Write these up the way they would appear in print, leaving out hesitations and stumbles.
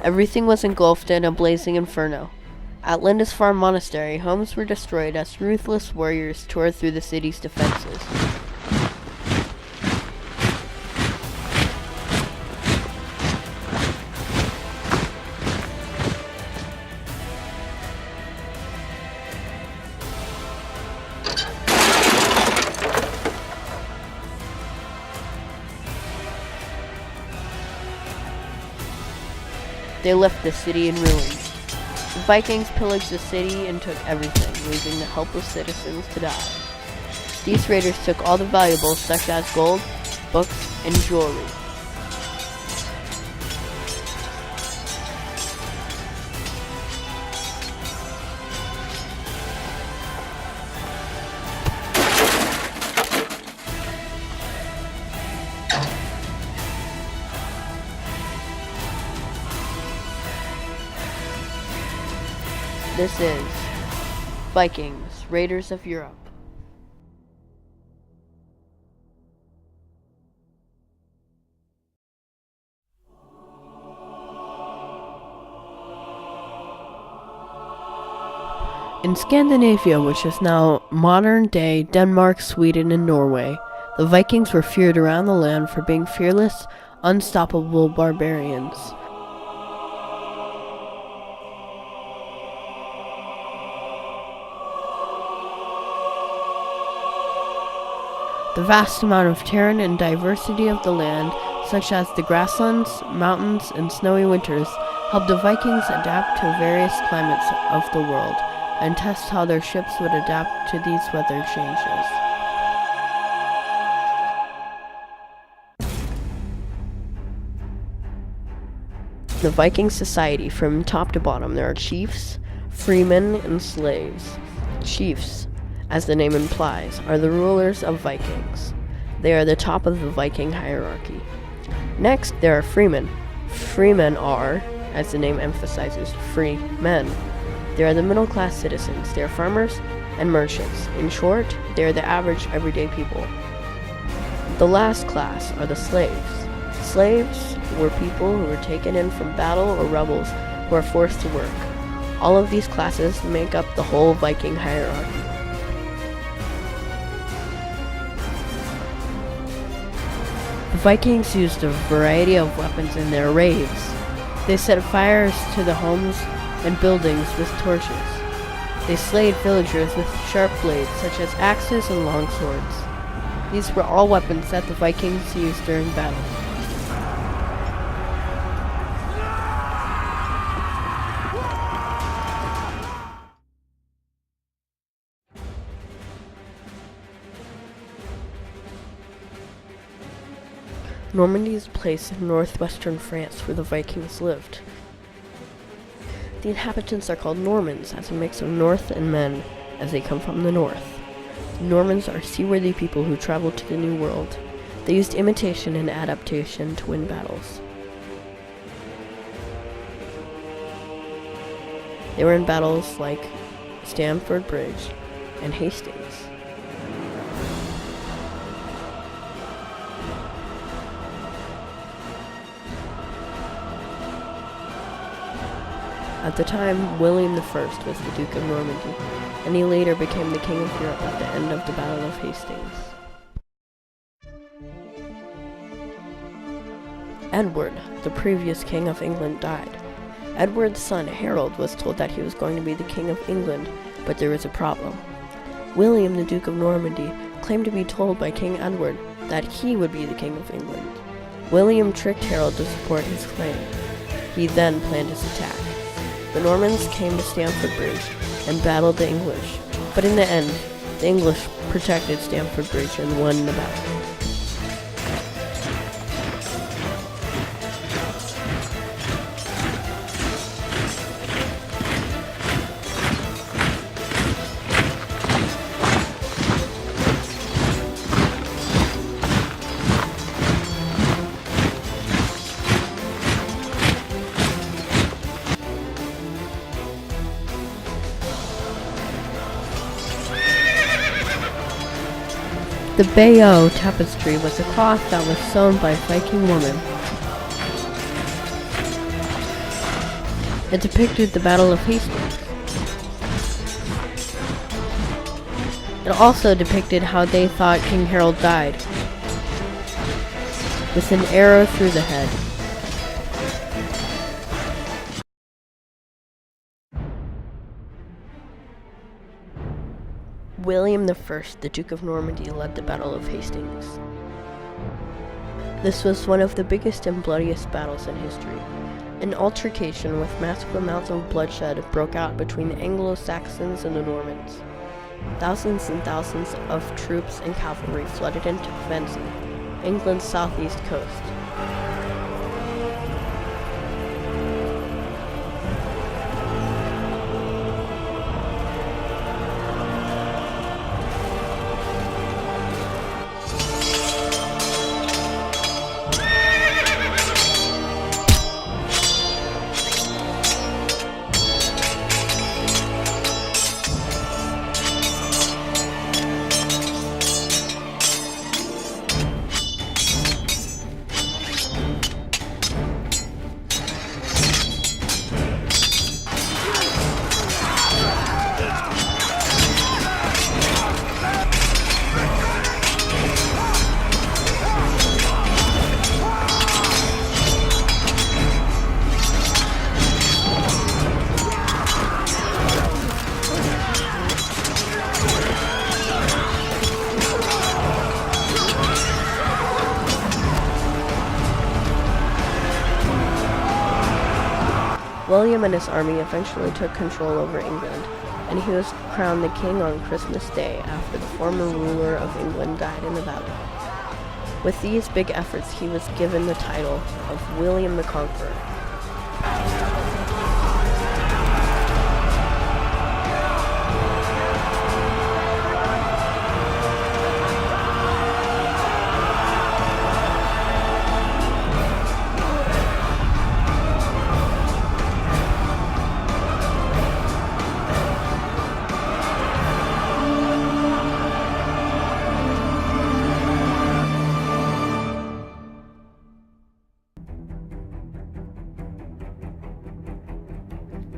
Everything was engulfed in a blazing inferno. At Lindisfarne Monastery, homes were destroyed as ruthless warriors tore through the city's defenses. They left the city in ruins. The Vikings pillaged the city and took everything, leaving the helpless citizens to die. These raiders took all the valuables such as gold, books, and jewelry. This is Vikings, Raiders of Europe. In Scandinavia, which is now modern-day Denmark, Sweden, and Norway, the Vikings were feared around the land for being fearless, unstoppable barbarians. The vast amount of terrain and diversity of the land, such as the grasslands, mountains, and snowy winters, helped the Vikings adapt to various climates of the world and test how their ships would adapt to these weather changes. The Viking society, from top to bottom, there are chiefs, freemen, and slaves. Chiefs, as the name implies, are the rulers of Vikings. They are the top of the Viking hierarchy. Next, there are freemen. Freemen are, as the name emphasizes, free men. They are the middle-class citizens. They are farmers and merchants. In short, they are the average everyday people. The last class are the slaves. Slaves were people who were taken in from battle or rebels who are forced to work. All of these classes make up the whole Viking hierarchy. The Vikings used a variety of weapons in their raids. They set fires to the homes and buildings with torches. They slayed villagers with sharp blades, such as axes and long swords. These were all weapons that the Vikings used during battle. Normandy is a place in northwestern France where the Vikings lived. The inhabitants are called Normans, as a mix of North and men, as they come from the north. The Normans are seaworthy people who traveled to the New World. They used imitation and adaptation to win battles. They were in battles like Stamford Bridge and Hastings. At the time, William I was the Duke of Normandy, and he later became the King of Europe at the end of the Battle of Hastings. Edward, the previous King of England, died. Edward's son, Harold, was told that he was going to be the King of England, but there was a problem. William, the Duke of Normandy, claimed to be told by King Edward that he would be the King of England. William tricked Harold to support his claim. He then planned his attack. The Normans came to Stamford Bridge and battled the English, but in the end, the English protected Stamford Bridge and won the battle. The Bayeux tapestry was a cloth that was sewn by a Viking woman. It depicted the Battle of Hastings. It also depicted how they thought King Harold died, with an arrow through the head. William I, the Duke of Normandy, led the Battle of Hastings. This was one of the biggest and bloodiest battles in history. An altercation with massive amounts of bloodshed broke out between the Anglo-Saxons and the Normans. Thousands and thousands of troops and cavalry flooded into defense England's southeast coast. William and his army eventually took control over England, and he was crowned the king on Christmas Day after the former ruler of England died in a battle. With these big efforts, he was given the title of William the Conqueror.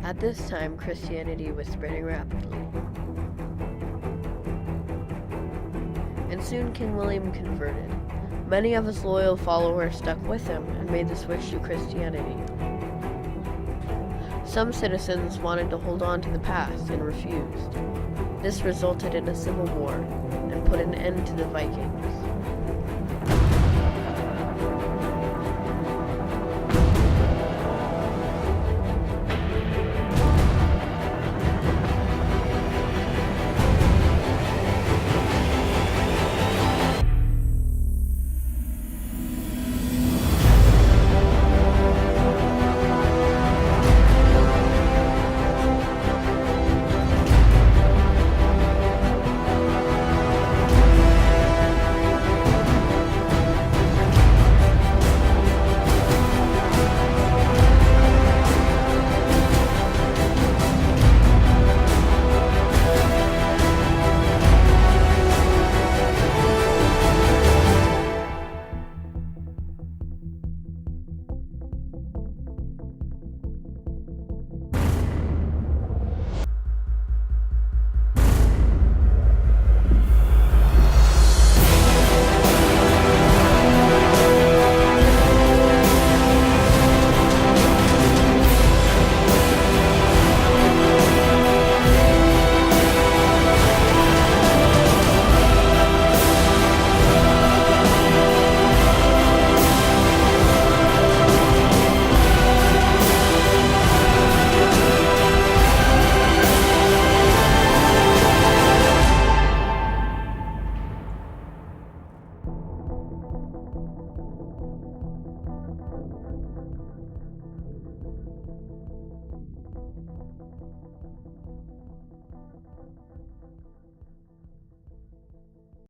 At this time, Christianity was spreading rapidly. And soon King William converted. Many of his loyal followers stuck with him and made the switch to Christianity. Some citizens wanted to hold on to the past and refused. This resulted in a civil war and put an end to the Vikings.